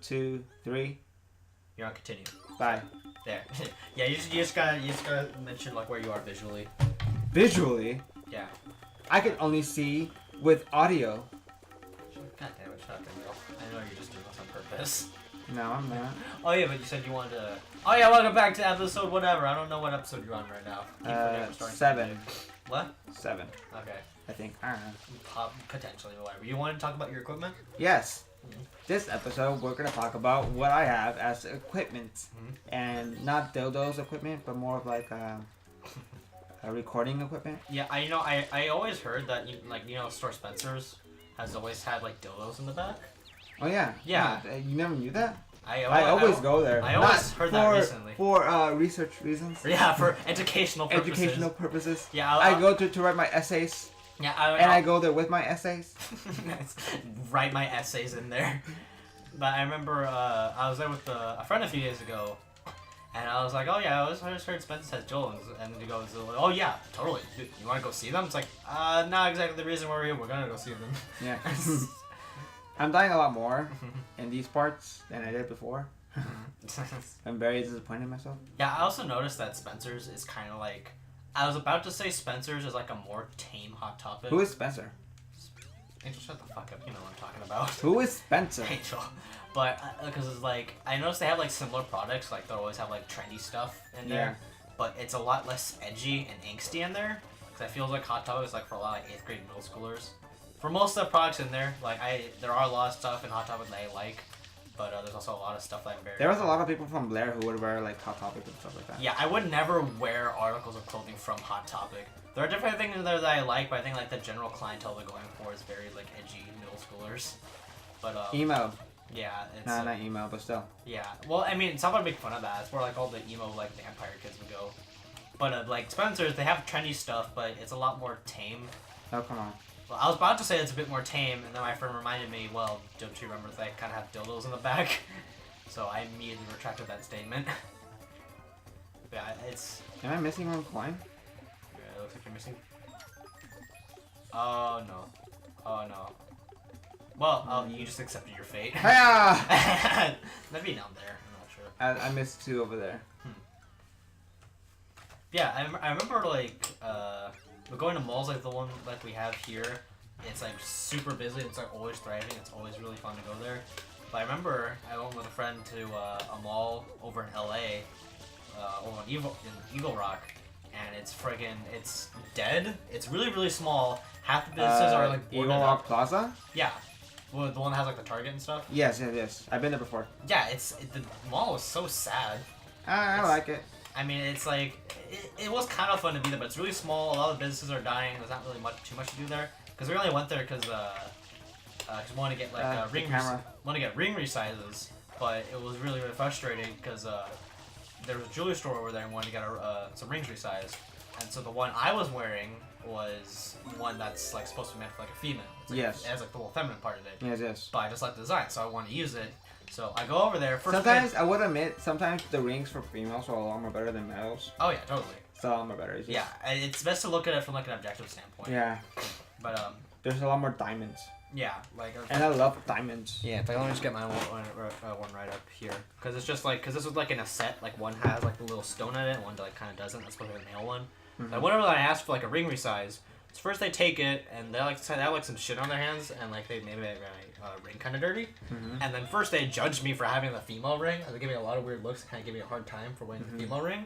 2, 3. You're on continue. Bye. There. Yeah, you just gotta mention like where you are visually. Visually, Yeah. I can only see with audio. God damn it, shut up, Daniel. I know you're just doing this on purpose. No, I'm not. Oh yeah, but you said you wanted to. Oh yeah, welcome back to episode whatever. I don't know what episode you're on right now. Keep forgetting we're starting 7. today. What? 7. Okay. I think. I don't know. Potentially, whatever. You want to talk about your equipment? Yes. This episode, we're going to talk about what I have as equipment. And not dildos equipment, but more of like a recording equipment. Yeah, I know. I always heard that, Store Spencer's has always had, like, dildos in the back. Oh, yeah. Yeah. You never knew that? I always go there. I always heard that recently. For research reasons. Yeah, for educational purposes. Educational purposes. Yeah, I go to write my essays. Yeah, I go there with my essays. Write my essays in there. But I remember I was there with a friend a few days ago, and I was like, oh yeah, I just heard Spencer has Joel's, and he goes, oh yeah, totally. You want to go see them? It's like, not exactly the reason we're here. We're gonna go see them. Yeah. I'm dying a lot more in these parts than I did before. I'm very disappointed in myself. Yeah, I also noticed that Spencer's is kind of like, I was about to say Spencer's is like a more tame Hot Topic. Who is Spencer? Angel, shut the fuck up. You know what I'm talking about. Who is Spencer? Angel. But, because it's like, I noticed they have like similar products, like they always have like trendy stuff in there. But it's a lot less edgy and angsty in there. Because I feel like Hot Topic is like for a lot of 8th grade middle schoolers. For most of the products in there, like there are a lot of stuff in Hot Topic that I like. But there's also a lot of stuff that I'm very... There was a lot of people from Blair who would wear like Hot Topic and stuff like that. Yeah, I would never wear articles of clothing from Hot Topic. There are different things in there that I like, but I think like the general clientele they're going for is very like edgy middle schoolers. But emo. Yeah, it's not emo, but still. Yeah, well, I mean, it's not gonna make fun of that. It's where like all the emo like vampire kids would go. But like Spencer's, they have trendy stuff, but it's a lot more tame. Oh come on. Well, I was about to say it's a bit more tame, and then my friend reminded me, well, don't you remember they kind of have dildos in the back? So I immediately retracted that statement. Yeah, it's... Am I missing one coin? Yeah, it looks like you're missing... Oh, no. Oh, no. Well, you just accepted your fate. Hiya! That'd be down there, I'm not sure. I missed 2 over there. Yeah, I remember, like, we're going to malls like the one like we have here. It's like super busy. It's like always thriving. It's always really fun to go there. But I remember I went with a friend to a mall over in LA, over in Eagle Rock, and it's dead. It's really small. Half the businesses are like Eagle Rock Plaza. Yeah, well, the one that has like the Target and stuff. Yes. I've been there before. Yeah, the mall is so sad. I like it. I mean, it's like, it was kind of fun to be there, but it's really small. A lot of businesses are dying. There's not really too much to do there. Because we only went there because we wanted to get like ring resizes, but it was really frustrating because there was a jewelry store over there and wanted to get some rings resized, and so the one I was wearing was one that's like supposed to be meant for like a female. It's like, yes. It has like the little feminine part of it. Yes. But I just like the design, so I wanted to use it. So I go over there. Sometimes, I would admit, sometimes the rings for females are a lot more better than males. Oh yeah, totally. It's a lot more better. Yeah, it's best to look at it from like an objective standpoint. Yeah. But there's a lot more diamonds. Yeah, like. And I love diamonds. Yeah, but let me just get my one right up here, because it's just like, because this was like in a set, like one has like the little stone in it, and one like kind of doesn't. That's supposed to be a male one. So whenever I asked for like a ring resize, first they take it and they have like some shit on their hands, and like they maybe my ring kind of dirty, and then first they judged me for having the female ring. They gave me a lot of weird looks, kind of gave me a hard time for wearing the female ring.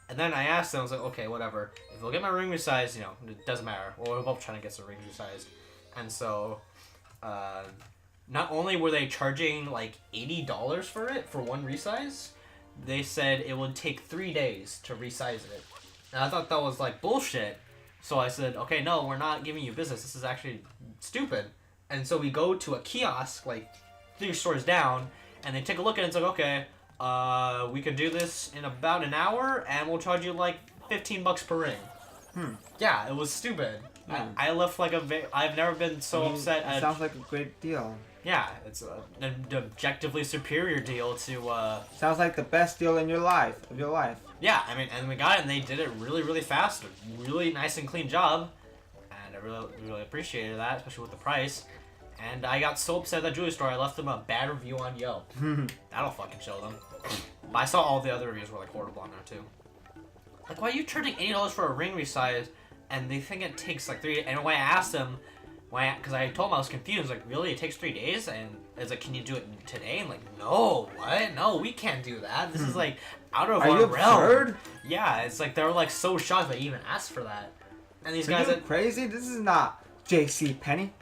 And then I asked them, I was like, okay, whatever. If they'll get my ring resized, you know, it doesn't matter. Well, we're both trying to get some rings resized. And so, not only were they charging like $80 for it, for one resize, they said it would take 3 days to resize it. And I thought that was like bullshit. So I said, okay, no, we're not giving you business. This is actually stupid. And so we go to a kiosk, like 3 stores down, and they take a look at it and it's like, okay, we can do this in about an hour, and we'll charge you like $15 per ring. Yeah, it was stupid. I left like I've never been so upset. It sounds like a great deal. Yeah, it's an objectively superior deal to. Sounds like the best deal in your life. Yeah, I mean, and we got it, and they did it really fast. Really nice and clean job, and I really appreciated that, especially with the price. And I got so upset at that jewelry store, I left them a bad review on Yelp. That'll fucking show them. But I saw all the other reviews were like horrible on there too. Like, why are you charging $80 for a ring resize, and they think it takes like 3 days? And when I asked them, because I told them I was confused, like, really, it takes 3 days? And it's like, can you do it today? And like, no, what? No, we can't do that. This is like out of our realm. Absurd? Yeah, it's like they're like so shocked that I even asked for that. And these guys are crazy. This is not J.C. Penney.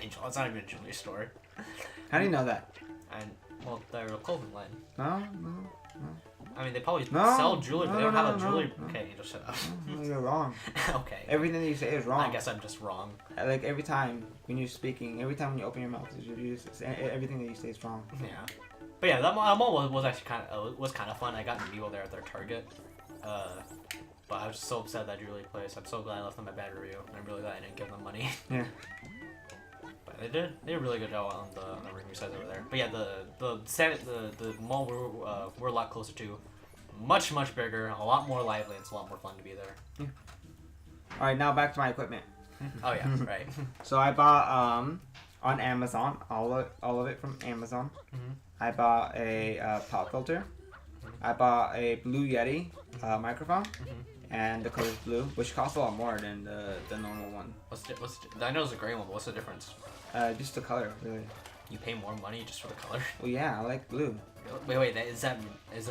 Angel, it's not even a jewelry store. How do you know that? And well, they're a clothing line. No. I mean, they probably sell jewelry, but they don't have a jewelry. No. Okay, Angel, shut up. No, you're wrong. Okay. Everything that you say is wrong. I guess I'm just wrong. Like every time when you're speaking, every time when you open your mouth, everything that you say is wrong. Yeah. But yeah, that mall was actually kind of fun. I got to meet there at their Target. But I was so upset at that jewelry place. I'm so glad I left them a bad review. I'm really glad I didn't give them money. Yeah. But they did a really good job on the ring resize over there. But yeah, the mall we're a lot closer to, much bigger, a lot more lively. It's a lot more fun to be there. Yeah. All right, now back to my equipment. Oh yeah, right. So I bought on Amazon all of it from Amazon. I bought a pop filter. I bought a Blue Yeti microphone. And the color is blue, which costs a lot more than the normal one. I know it's a gray one, but what's the difference? Just the color, really. You pay more money just for the color? Well, yeah, I like blue. Wait, is there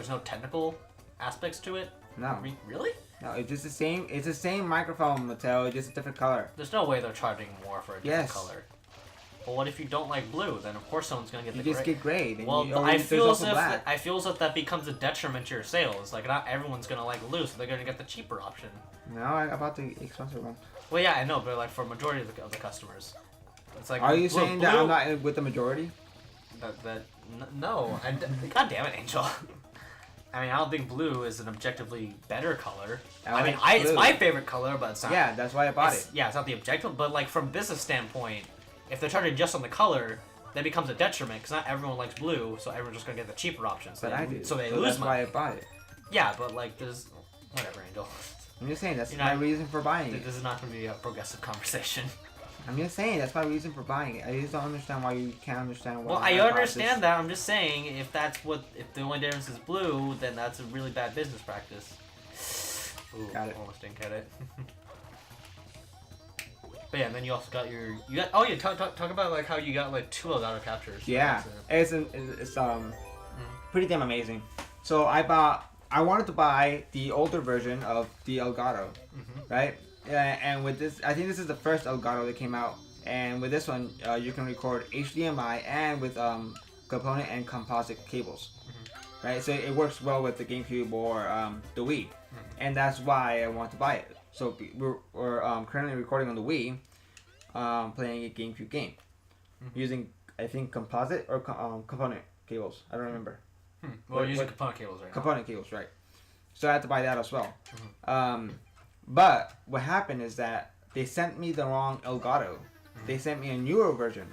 no technical aspects to it? No. Really? No, it's just the same. It's the same microphone, Mattel, just a different color. There's no way they're charging more for a different color. Well, what if you don't like blue? Then of course someone's gonna get the gray. You just get gray. Well, I feel as if that becomes a detriment to your sales. Like, not everyone's gonna like blue, so they're gonna get the cheaper option. No, I bought the expensive one. Well, yeah, I know, but like for a majority of the customers, it's like. Are you saying that I'm not with the majority? No. God damn it, Angel. I mean, I don't think blue is an objectively better color. It's my favorite color, but it's not. Yeah, that's why I bought it. Yeah, it's not the objective, but like from business standpoint, if they're charging just on the color, that becomes a detriment because not everyone likes blue, so everyone's just gonna get the cheaper options. But I do. So they lose money. That's why I bought it. Yeah, but like there's whatever, Angel. I'm just saying that's my reason for buying it. This is not gonna be a progressive conversation. I'm just saying that's my reason for buying it. I just don't understand why you can't understand why. Well, I understand that. I'm just saying if the only difference is blue, then that's a really bad business practice. Ooh, got it. Almost didn't get it. But yeah, and then you also got talk about like how you got like 2 Elgato captures. Yeah, it's pretty damn amazing. So I wanted to buy the older version of the Elgato, right? And with this, I think this is the first Elgato that came out. And with this one, you can record HDMI and with component and composite cables, right? So it works well with the GameCube or the Wii, and that's why I want to buy it. So we're currently recording on the Wii, playing a GameCube game, using I think composite or component cables. I don't remember. Well, using component cables right now. Component cables, right? So I had to buy that as well. But what happened is that they sent me the wrong Elgato. They sent me a newer version,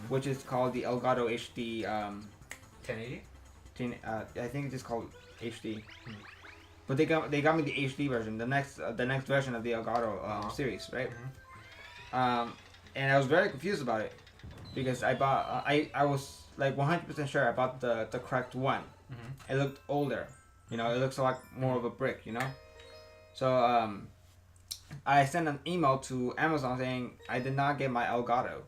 which is called the Elgato HD. 1080. I think it's just called HD. But they got me the HD version, the next version of the Elgato series, right? And I was very confused about it because I bought I was like 100% sure I bought the correct one. It looked older, it looks like more of a brick, So I sent an email to Amazon saying I did not get my Elgato,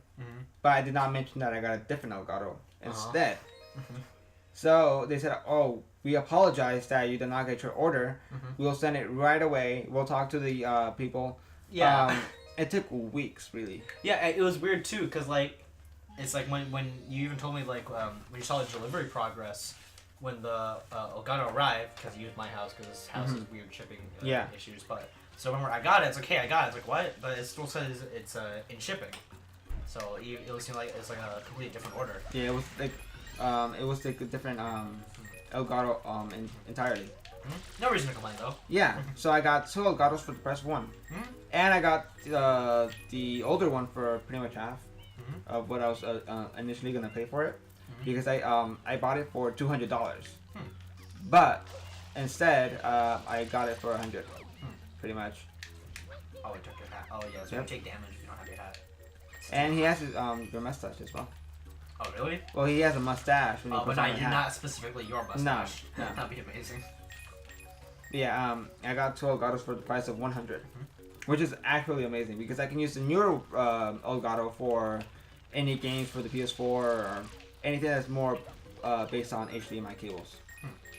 but I did not mention that I got a different Elgato instead. So they said, "Oh, we apologize that you did not get your order. We'll send it right away. We'll talk to the people." Yeah. It took weeks, really. Yeah, it was weird too, cause like, it's like when you even told me like when you saw the delivery progress when the Elgato arrived, because you used my house because this house has weird shipping issues, but. So when I got it, it's like, hey, I got it. It's like, what? But it still says it's in shipping. So it would seem like it's like a completely different order. Yeah, it was like a different Elgato entirely. No reason to complain though. Yeah, so I got 2 Elgatos for the price of 1, and I got the older one for pretty much half of what I was initially gonna pay for it, because I bought it for $200, but instead I got it for $100. Pretty much. Oh, I took your hat. Oh, yeah, so you take damage if you don't have your hat. And he has his your mustache as well. Oh really? Well, he has a mustache. When he But puts on the hat. not specifically your mustache. No. That'd be amazing. Yeah, I got 2 Elgatos for the price of 100, which is actually amazing because I can use the newer Elgato for any games for the PS4 or anything that's more based on HDMI cables.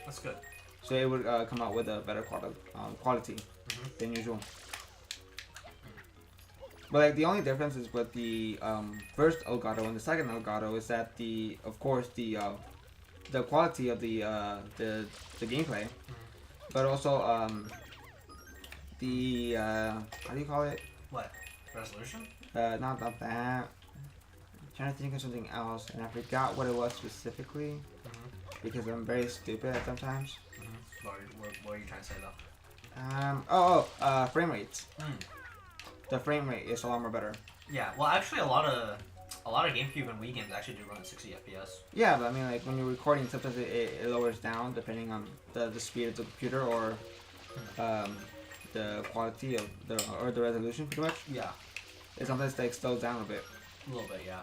That's good. So it would come out with a better quality than usual. But like the only difference is with the first Elgato and the second Elgato is that of course the quality of the gameplay, but also the how do you call it? What? Resolution? Not that. I'm trying to think of something else, and I forgot what it was specifically because I'm very stupid at sometimes. What are you trying to say though? Frame rates. The frame rate is a lot more better. Yeah, well, actually, a lot of GameCube and Wii games actually do run at 60 FPS. Yeah, but I mean, like when you're recording, sometimes it lowers down depending on the speed of the computer or the quality of the resolution, pretty much. Yeah. It sometimes like slows down a bit. A little bit, yeah.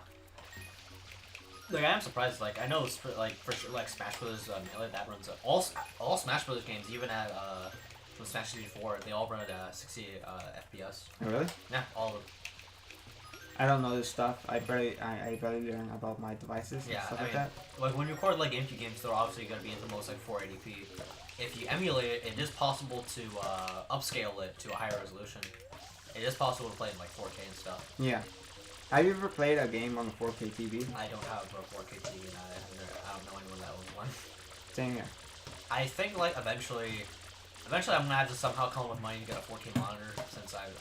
Like I am surprised. Like I know for sure, like Smash Bros. Melee that runs all Smash Bros. Games, even at from Smash 64, they all run at 60 FPS. Oh, really? Yeah, all of them. I don't know this stuff. I barely learn about my devices and stuff like that. Like when you record like GameCube games, they're obviously gonna be at the most like 480p. If you emulate it, it is possible to upscale it to a higher resolution. It is possible to play in like 4K and stuff. Yeah. Have you ever played a game on a 4K TV? I don't have a 4K TV, and I don't know anyone that owns one. Same here. I think like eventually I'm gonna have to somehow come up with money to get a 4K monitor since I'm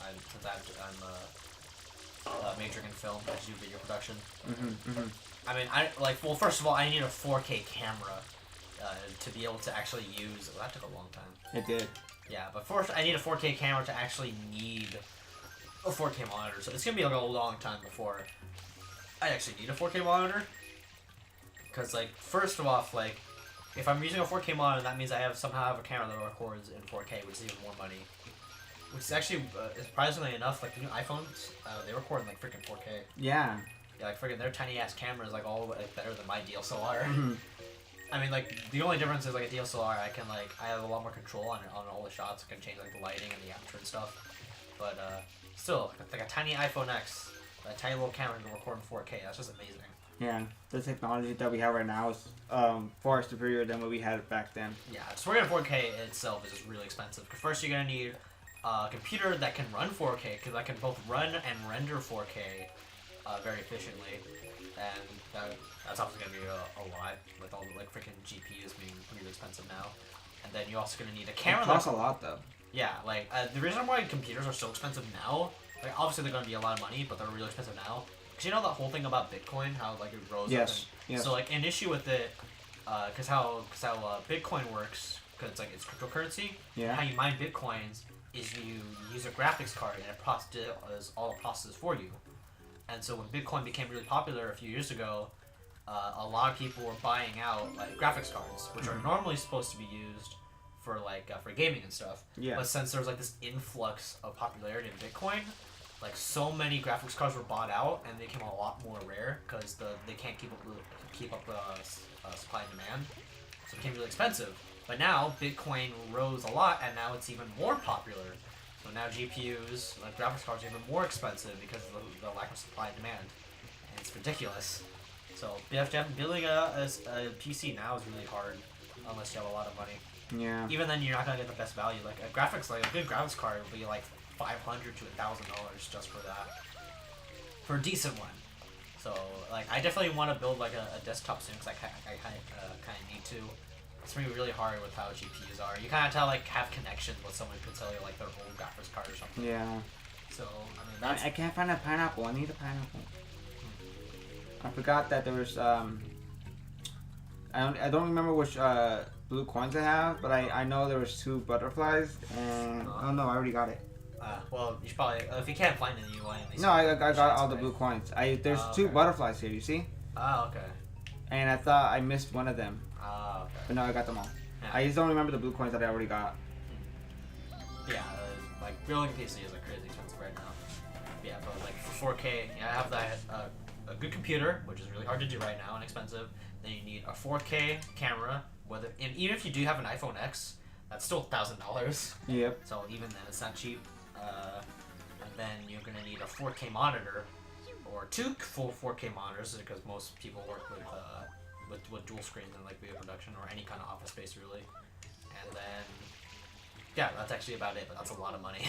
majoring in film. I do video production. I mean, first of all, I need a 4K camera to be able to actually use. Well, that took a long time. It did. Yeah, but first I need a 4K camera to actually need a 4K monitor. So it's gonna be like a long time before I actually need a 4K monitor. Because like, first of all, like, if I'm using a 4K monitor, that means I somehow have a camera that records in 4K, which is even more money. Which is actually, surprisingly enough, like the new iPhones, they record in like freaking 4K. Yeah. Yeah, like freaking their tiny ass cameras, like all like, better than my DSLR. I mean, like the only difference is like a DSLR, I have a lot more control on all the shots. I can change like the lighting and the aperture and stuff. But still, like a tiny iPhone X, a tiny little camera can record in 4K. That's just amazing. Yeah, the technology that we have right now is far superior than what we had back then. Yeah, so working in 4K itself is just really expensive. Because first you're gonna need a computer that can run 4K, because that can both run and render 4K very efficiently, and that's obviously gonna be a lot with all the like freaking GPUs being really expensive now. And then you're also gonna need a camera. It costs a lot though. Yeah, like the reason why computers are so expensive now, like obviously they're gonna be a lot of money, but they're really expensive now. Cause you know that whole thing about Bitcoin, how like it rose up. Yes. So like an issue with it, cause how Bitcoin works, cause it's like it's cryptocurrency. Yeah. How you mine Bitcoins is you use a graphics card and it does all the processes for you. And so when Bitcoin became really popular a few years ago, a lot of people were buying out like graphics cards, which are normally supposed to be used for like for gaming and stuff. Yeah. But since there was like this influx of popularity in Bitcoin, like so many graphics cards were bought out and they became a lot more rare because they can't keep up the supply and demand, so it became really expensive. But now Bitcoin rose a lot and now it's even more popular. So now GPUs, like graphics cards, are even more expensive because of the lack of supply and demand, and it's ridiculous. So building a PC now is really hard unless you have a lot of money. Yeah. Even then, you're not gonna get the best value. Like a good graphics card will be like $500 to $1,000 just for that, for a decent one. So like, I definitely want to build like a desktop soon because I kind of need to. It's gonna be really hard with how GPUs are. You kind of have to like have connections with someone who can sell you like their old graphics card or something. Yeah. So I mean, that's. I can't find a pineapple. I need a pineapple. I forgot that there was I don't remember which blue coins I have, but I know there was 2 butterflies and oh no, I already got it. Well, you should probably if you can't find it, you want at least. No, I got all the blue coins. There's 2 butterflies here. You see? Oh, okay. And I thought I missed one of them. Oh, okay. But no, I got them all. Yeah. I just don't remember the blue coins that I already got. Yeah, like building a PC is like crazy expensive right now. yeah, but like for 4K, I have that a good computer, which is really hard to do right now and expensive. Then you need a 4K camera. And even if you do have an iPhone X, that's still $1,000. Yep. So even then, it's not cheap. And then you're gonna need a 4K monitor, or 2 full 4K monitors, because most people work with dual screens in like video production or any kind of office space really. And then, yeah, that's actually about it. But that's a lot of money.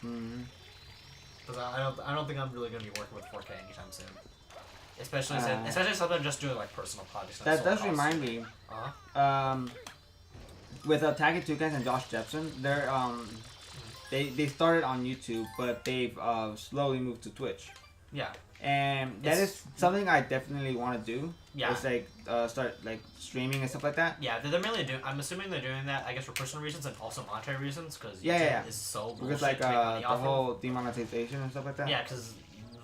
Because I don't think I'm really gonna be working with 4K anytime soon. Especially something I'm just doing like personal projects. That does remind me. With Tagged Toucans and Josh Jepson, they started on YouTube, but they've slowly moved to Twitch. Yeah. And that is something I definitely want to do. Yeah. It's like start like streaming and stuff like that. Yeah, they're mainly doing. I'm assuming they're doing that, I guess, for personal reasons and also monetary reasons, because YouTube is so bullshit. Because like to make money the off whole demonetization and stuff like that. Yeah, because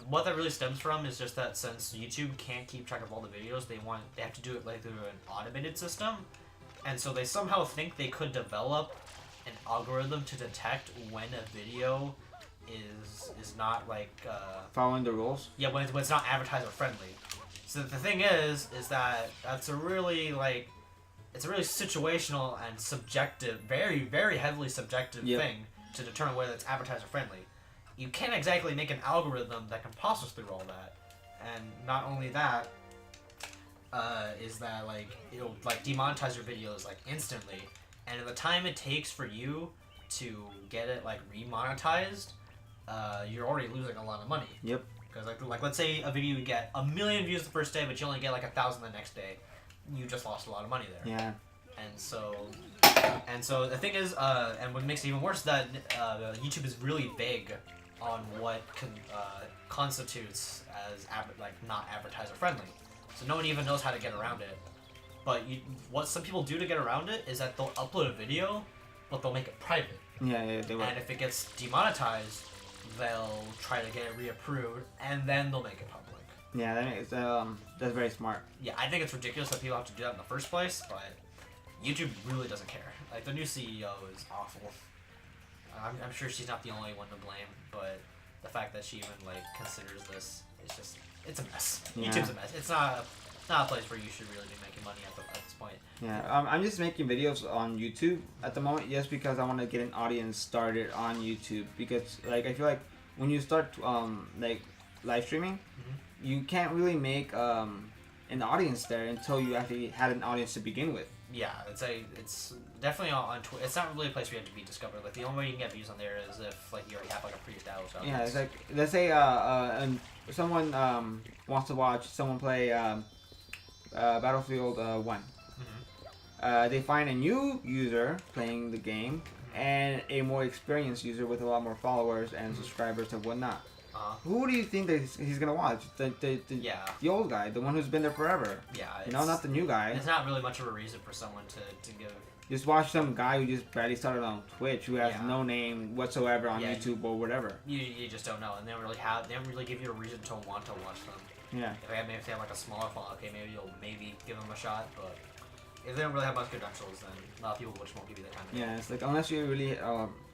what that really stems from is just that since YouTube can't keep track of all the videos, they have to do it like through an automated system, and so they somehow think they could develop an algorithm to detect when a video is not like following the rules. Yeah, when it's not advertiser friendly. So the thing is that's a really it's a really situational and subjective, very very heavily subjective thing to determine whether it's advertiser friendly. You can't exactly make an algorithm that can process through all that, and not only that, is that like it'll like demonetize your videos like instantly, and the time it takes for you to get it like remonetized, you're already losing a lot of money. Yep. Because like let's say a video you get 1 million views the first day, but you only get like 1,000 the next day, you just lost a lot of money there. Yeah. And so the thing is, and what makes it even worse is that YouTube is really vague on what constitutes as not advertiser friendly. So no one even knows how to get around it. But what some people do to get around it is that they'll upload a video, but they'll make it private. Yeah, they will. And if it gets demonetized, they'll try to get it reapproved, and then they'll make it public. Yeah, that's very smart. Yeah, I think it's ridiculous that people have to do that in the first place, but YouTube really doesn't care. Like, the new CEO is awful. I'm sure she's not the only one to blame, but the fact that she even considers this, it's a mess. Yeah. YouTube's a mess. It's not a place where you should really be making money at this point. Yeah, I'm just making videos on YouTube at the moment, just because I want to get an audience started on YouTube. Because I feel like when you start live streaming, you can't really make an audience there until you actually had an audience to begin with. Yeah, it's definitely on Twitter. It's not really a place where you have to be discovered. Like, the only way you can get views on there is if you already have a pre-established audience. Yeah, it's like, let's say and someone wants to watch someone play Battlefield 1. They find a new user playing the game and a more experienced user with a lot more followers and subscribers and whatnot. Who do you think that he's gonna watch? The old guy, the one who's been there forever. Yeah, not the new guy. It's not really much of a reason for someone to give. Just watch some guy who just barely started on Twitch, who has no name whatsoever on YouTube or whatever. You just don't know, and they don't really give you a reason to want to watch them. Yeah. If they have like a smaller following, okay, maybe you'll give them a shot, but if they don't really have much credentials, then a lot of people just won't give you the time. Yeah, it's like, unless you're really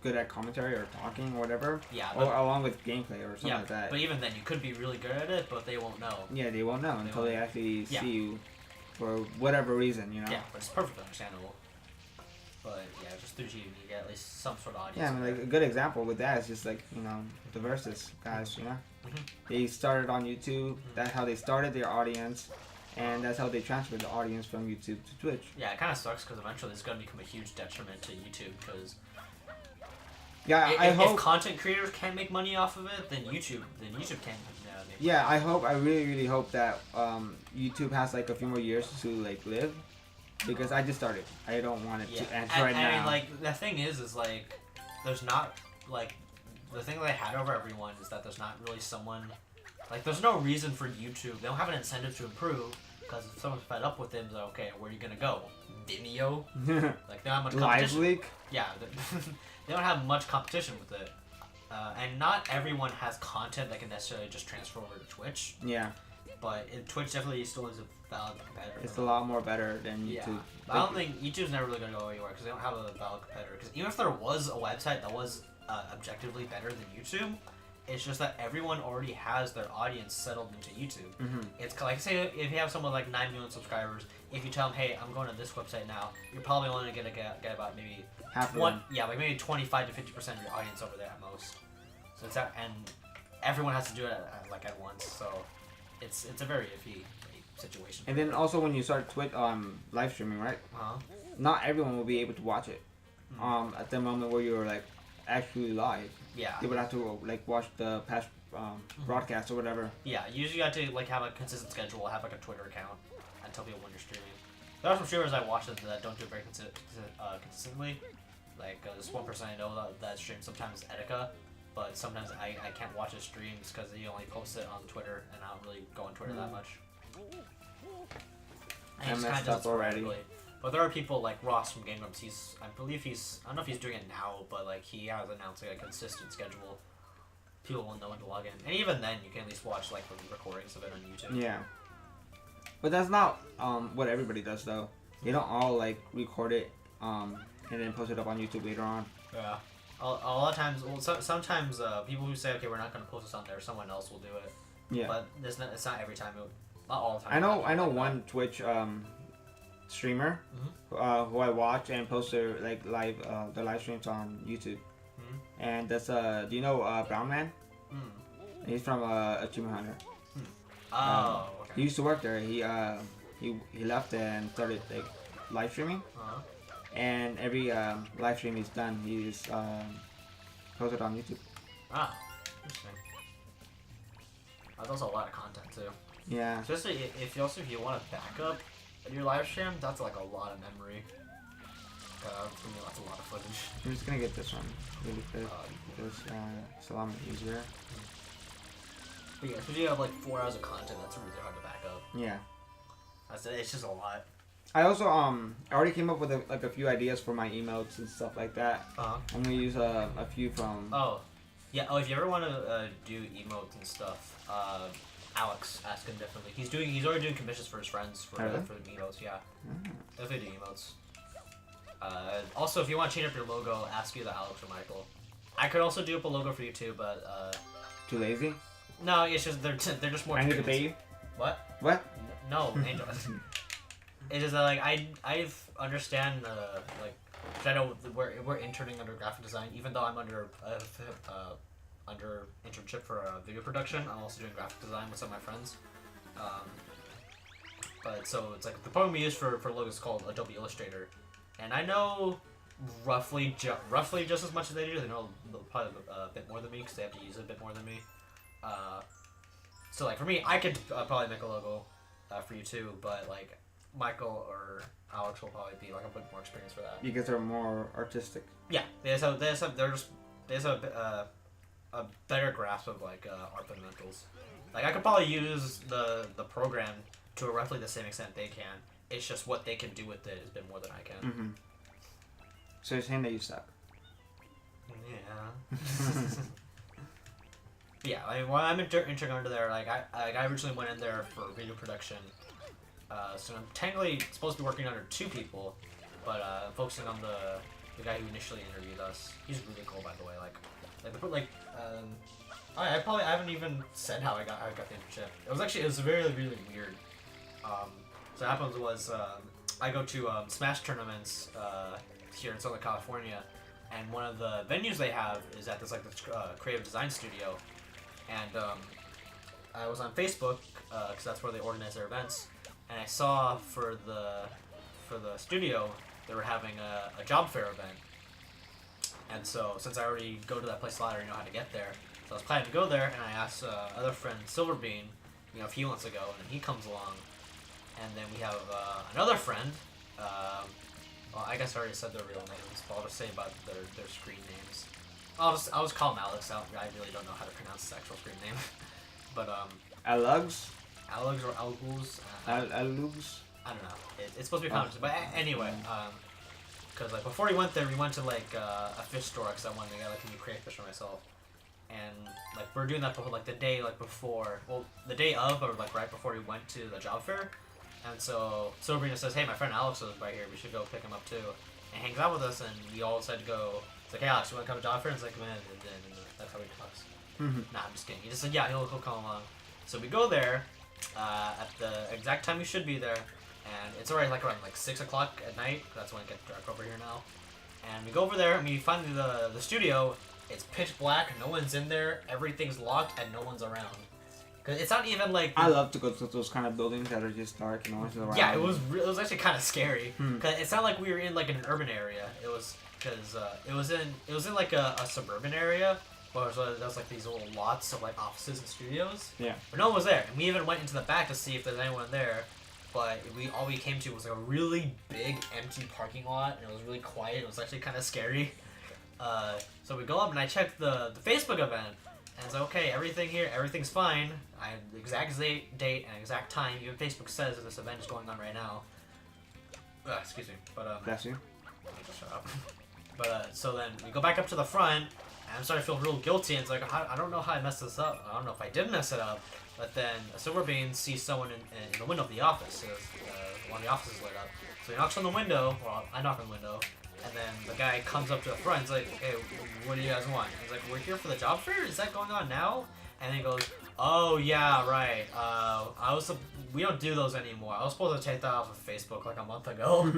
good at commentary or talking or whatever. Yeah. Or along with gameplay or something like that. But even then, you could be really good at it, but they won't know. Yeah, they won't know until they actually see you for whatever reason, you know? Yeah, but it's perfectly understandable. But yeah, just through YouTube, you get at least some sort of audience. Yeah, I mean, a good example with that is just the Versus guys, you know? They started on YouTube, that's how they started their audience. And that's how they transfer the audience from YouTube to Twitch. Yeah, it kind of sucks because eventually it's going to become a huge detriment to YouTube because if content creators can't make money off of it, then YouTube can't. Yeah, I really really hope that YouTube has a few more years to live, because I just started. I don't want it to end right now. I mean, the thing is there's not the thing that I had over everyone is that there's not really someone. There's no reason for YouTube. They don't have an incentive to improve, because if someone's fed up with them, they're like, okay, where are you gonna go? Vimeo? They don't have much competition. Live Leak? Yeah, they don't have much competition with it. And not everyone has content that can necessarily just transfer over to Twitch. Yeah. But Twitch definitely still is a valid competitor. It's a lot more better than YouTube. Yeah. I don't think YouTube's never really gonna go anywhere because they don't have a valid competitor. Because even if there was a website that was objectively better than YouTube, It's just that everyone already has their audience settled into YouTube. Mm-hmm. It's like, say if you have someone like 9 million subscribers, if you tell them, hey, I'm going to this website now, you're probably only gonna get about maybe like maybe 25 to 50% of your audience over there at most. So it's that, and everyone has to do it at once. So it's a very iffy situation. And then also when you start Twitch live streaming, right? Not everyone will be able to watch it. At the moment where you're like actually live. Yeah. They would have to like watch the past broadcast or whatever. Yeah, usually you have to like have a consistent schedule, have like a Twitter account, and tell people when you're streaming. There are some streamers I watch that don't do it very consistently. Like this one person I know that streams sometimes Etika, but sometimes I can't watch his streams because he only posts it on Twitter, and I don't really go on Twitter that much. And I messed up already. But there are people like Ross from Game Grumps. I don't know if he's doing it now, but like he has announced like a consistent schedule. People will know when to log in, and even then, you can at least watch like the recordings of it on YouTube. Yeah. But that's not what everybody does though. They don't all like record it and then post it up on YouTube later on. Yeah. A lot of times, well, sometimes people who say, okay, we're not going to post this on there, someone else will do it. Yeah. But it's not every time. Not all the time. I know one Twitch streamer who I watch and post their like live streams on YouTube. And that's do you know Brown Man? He's from Achievement Hunter. Oh, okay. He used to work there. He left and started like live streaming. And every live stream he's done, he's posted on YouTube. Ah, interesting. That's also a lot of content too. Yeah. Especially if you want to back up your live stream, that's like a lot of memory. For me, that's a lot of footage. I'm just gonna get this one really quick because it's a lot easier. But yeah, especially you have like 4 hours of content, that's really hard to back up. Yeah. It's just a lot. I also I already came up with a few ideas for my emotes and stuff like that. I'm gonna use a few from. Oh, yeah. Oh, if you ever want to do emotes and stuff, Alex, ask him definitely. He's already doing commissions for his friends for the emotes. Yeah. Definitely do emotes. Also, if you want to change up your logo, ask either Alex or Michael. I could also do up a logo for you too, but Too lazy? No, it's just they're just more. I need to pay you. What? What? No, Angel. It is like I understand like I know we're interning under graphic design, even though I'm under internship for video production. I'm also doing graphic design with some of my friends. But so it's like the program we use for logos is called Adobe Illustrator, and I know roughly just as much as they do. They know probably a bit more than me because they have to use it a bit more than me. So like for me, I could probably make a logo for you too, but like Michael or Alex will probably be like a bit more experienced for that. Because they're more artistic. Yeah, they have a better grasp of like art fundamentals. Like I could probably use the program to roughly the same extent they can. It's just what they can do with it is a bit more than I can. Mm-hmm. So you're saying that you suck? Yeah. Yeah, like, when I'm entering under there, like I originally went in there for video production. So I'm technically supposed to be working under 2 people, but focusing on the guy who initially interviewed us. He's really cool, by the way. I haven't even said how I got the internship. It was really really weird. So what happens was I go to Smash tournaments here in Southern California, and one of the venues they have is at this creative design studio, and I was on Facebook because that's where they organize their events. And I saw for the studio they were having a job fair event, and so since I already go to that place a lot, I already know how to get there. So I was planning to go there, and I asked other friend Silverbean, if he wants to go, and then he comes along, and then we have another friend. Well, I guess I already said their real names, but I'll just say about their screen names. I'll just call him Alex. I really don't know how to pronounce his actual screen name, but Alex? Alex or Algus. Alex? I don't know. It's supposed to be common, but anyway, because like before we went there, we went to like a fish store because I wanted to get like a new crayfish for myself, and like we're doing that before, like the day before, the day of, or like right before we went to the job fair, and so Sabrina says, "Hey, my friend Alex is right here. We should go pick him up too," and hangs out with us, and we all decided to go. It's like, "Hey, Alex, you want to come to job fair?" And it's like, "Man," and that's how we talk. Nah, I'm just kidding. He just said, yeah, he'll come along. So we go there at the exact time we should be there, and it's already like around like 6 o'clock at night. That's when it gets dark over here now. And we go over there, and we find the studio. It's pitch black. No one's in there. Everything's locked, and no one's around. Cause it's not even like. I love to go to those kind of buildings that are just dark and no one's around. Yeah, it was actually kind of scary. Cause it's not like we were in like an urban area. It was because it was in like a suburban area. Where there's like these little lots of like offices and studios. Yeah. But no one was there, and we even went into the back to see if there's anyone there. But all we came to was like a really big empty parking lot, and it was really quiet. It was actually kind of scary. So we go up and I checked the Facebook event, and it's like, okay, everything's fine. I have the exact date and exact time. Even Facebook says that this event is going on right now. Excuse me, but Bless you. just shut up. But so then we go back up to the front, and I'm starting to feel real guilty. And it's like I don't know how I messed this up. I don't know if I did mess it up. But then a Silverbean sees someone in the window of the office. One of the offices lit up. So he knocks on the window. Well, I knock on the window. And then the guy comes up to the front. He's like, hey, what do you guys want? He's like, we're here for the job fair? Is that going on now? And then he goes, oh, yeah, right. We don't do those anymore. I was supposed to take that off of Facebook like a month ago.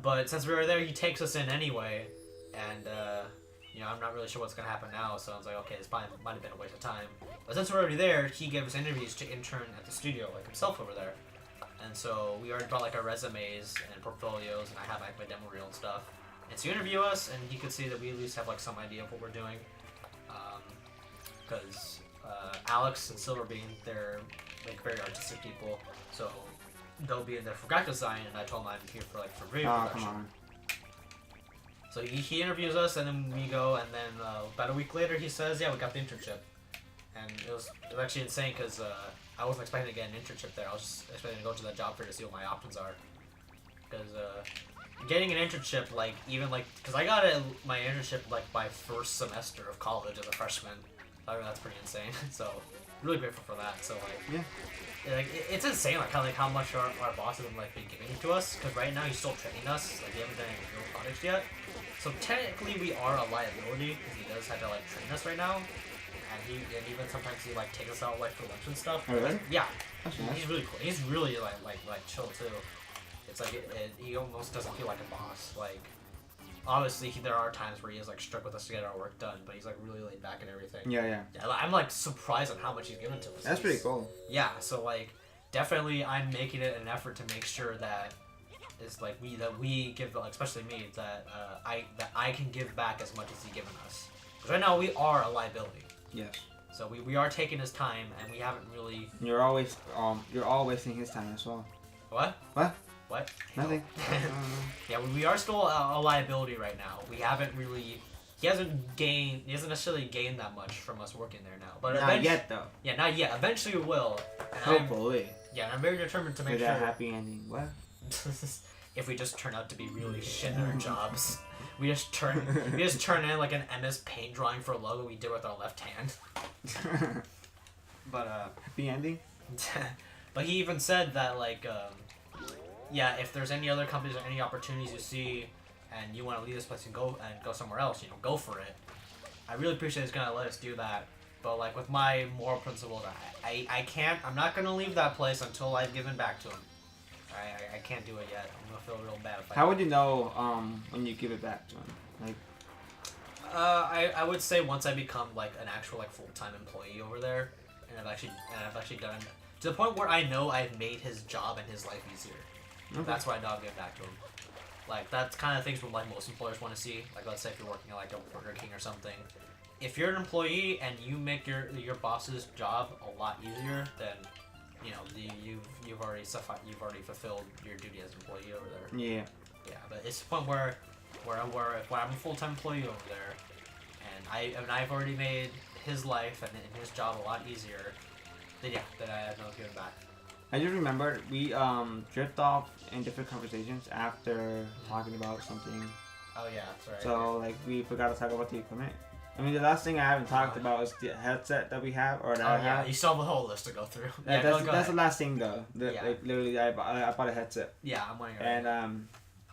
But since we were there, he takes us in anyway. And, I'm not really sure what's going to happen now. So I was like, okay, this might have been a waste of time. But since we're already there, he gave us interviews to intern at the studio, like himself over there. And so we already brought like our resumes and portfolios, and I have like my demo reel and stuff. And so he interviewed us, and he could see that we at least have like some idea of what we're doing. Because Alex and Silverbean, they're like very artistic people, so they'll be in there for graphic design, and I told them I'm here for video production. Come on. So he interviews us, and then we go, and then about a week later he says, yeah, we got the internship. And it was actually insane because I wasn't expecting to get an internship there. I was just expecting to go to the job fair to see what my options are. Because getting an internship, because I got my internship my first semester of college as a freshman. I mean, that's pretty insane. So really grateful for that. So it's insane how much our boss has been giving to us. Because right now he's still training us. We haven't done any real projects yet. So technically we are a liability because he does have to train us right now. And even sometimes he takes us out for lunch and stuff. Oh, really? Yeah. That's nice. He's really cool. He's really chill too. It's he almost doesn't feel like a boss. Obviously there are times where he is strict with us to get our work done, but he's really laid back and everything. Yeah. I'm surprised on how much he's given to us. That's pretty cool. Yeah. So definitely I'm making it an effort to make sure that we give, especially me, that I can give back as much as he's given us. Because right now we are a liability. Yes. So we are taking his time, and we haven't really. You're always wasting his time as well. What? What? What? Nothing. Yeah, we are still a liability right now. We haven't really. He hasn't necessarily gained that much from us working there now. But not yet, though. Yeah, not yet. Eventually we will. And hopefully. I'm very determined to make with sure. a happy ending. What? If we just turn out to be really shit at our jobs. We just turn in an MS Paint drawing for a logo we did with our left hand. But happy ending. But he even said that if there's any other companies or any opportunities you see, and you want to leave this place and go somewhere else, go for it. I really appreciate he's gonna let us do that. But with my moral principles, I can't. I'm not gonna leave that place until I've given back to him. I can't do it yet. I'm gonna feel real bad if I. How would you know when you give it back to him? I would say once I become an actual full-time employee over there, and I've actually done to the point where I know I've made his job and his life easier. Okay. That's why I'll give back to him. That's kind of things what most employers want to see. Let's say if you're working at a Burger King or something. If you're an employee and you make your boss's job a lot easier, then you've already fulfilled your duty as an employee over there. Yeah. Yeah, but it's the point where I'm a full-time employee over there, and I've already made his life and his job a lot easier. Then I have no giving back. I just remembered we drift off in different conversations after talking about something. Oh yeah, that's right. So we forgot to talk about the equipment. I mean, the last thing I haven't talked about is the headset that we have, or that I have. You still have a whole list to go through. Yeah, that's the last thing though. Literally, I bought a headset. Yeah, I'm wondering. And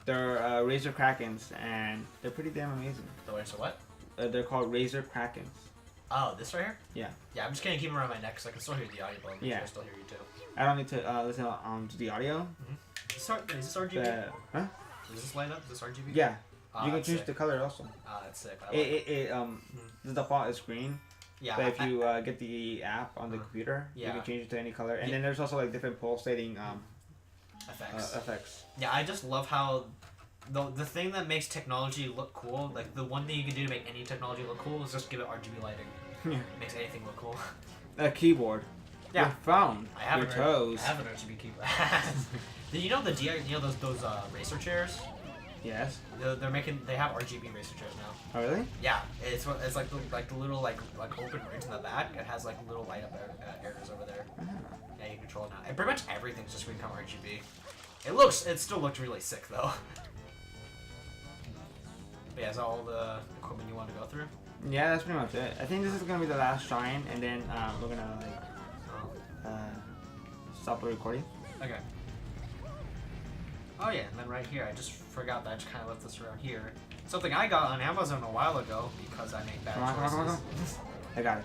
they're Razer Krakens, and they're pretty damn amazing. The Razer what? They're called Razer Krakens. Oh, this right here? Yeah. Yeah, I'm just gonna keep it around my neck because I can still hear the audio, but I'm sure I still hear you too. I don't need to listen to the audio. Is this RGB? Huh? Does this light up? Is this RGB? Yeah. Oh, You can change sick. the color also. Oh, that's sick. I like The default is green. Yeah. But if you get the app on the computer, you can change it to any color. And then there's also like different pulsating effects. Yeah, I just love how the thing that makes technology look cool, like the one thing you can do to make any technology look cool is just give it RGB lighting. Yeah. It makes anything look cool. A keyboard. Yeah. Your phone. I have your toes. I have an RGB keyboard. Did you know those racer chairs? Yes. They have RGB racer chairs now. Oh really? Yeah, it's like the little like open rigs in the back. It has like little light up areas over there. Yeah, you can control it now. And pretty much everything's just become RGB. It still looks really sick though. But yeah, is that all the equipment you want to go through? Yeah, that's pretty much it. I think this is gonna be the last shrine, and then we're gonna stop the recording. Okay. Oh yeah, and then right here, I just forgot that I just kind of left this around here. Something I got on Amazon a while ago because I make bad choices. Come on.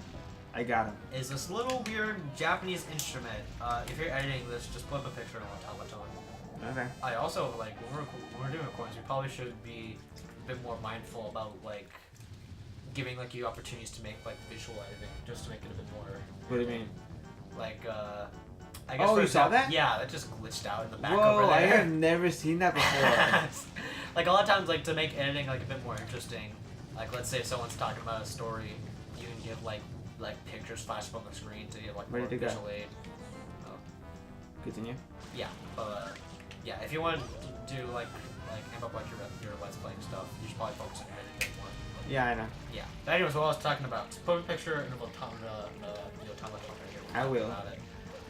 I got it. Is this little weird Japanese instrument. If you're editing this, just put up a picture and I'll tell it. Okay. I also, like, when we're doing recordings, we probably should be a bit more mindful about, like, giving, like, you opportunities to make, like, visual editing, just to make it a bit more... What do you mean? Like, I guess you saw that? Yeah, that just glitched out in the back Whoa, over there. I have never seen that before. Like, a lot of times, like, to make editing, like, a bit more interesting, like, let's say if someone's talking about a story, you can give, like pictures flash up on the screen to give, like, more visual aid. Continue? Yeah, but, yeah, if you want to do, like amp up, like, your Let's Playing stuff, you should probably focus on your editing more. Yeah, I know. Yeah. But anyways, what I was talking about, just put a picture and we'll talk about it. I will. About it.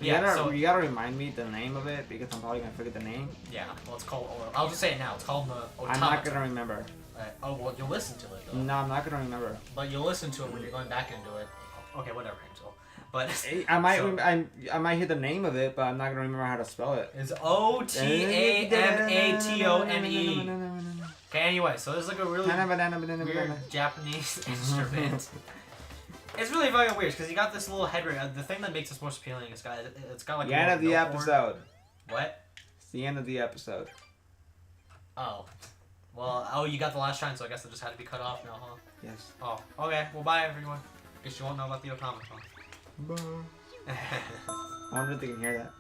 You gotta remind me the name of it because I'm probably gonna forget the name. Yeah, well, it's called, I'll just say it now, it's called the Automaton. I'm not gonna remember. Oh, well, you'll listen to it, though. No, I'm not gonna remember. But you'll listen to it when you're going back into it. Okay, whatever, Angel. But I might hear the name of it, but I'm not gonna remember how to spell it. It's Otamatone. Okay, anyway, so this is like a really weird Japanese instrument. It's really fucking weird because you got this little head rig. The thing that makes this most appealing is it's got like the end of the episode. What? It's the end of the episode. Oh. Well, you got the last shine, so I guess it just had to be cut off now, huh? Yes. Oh, okay. Well, bye, everyone. Guess you won't know about the automaton. Bye. I wonder if they can hear that.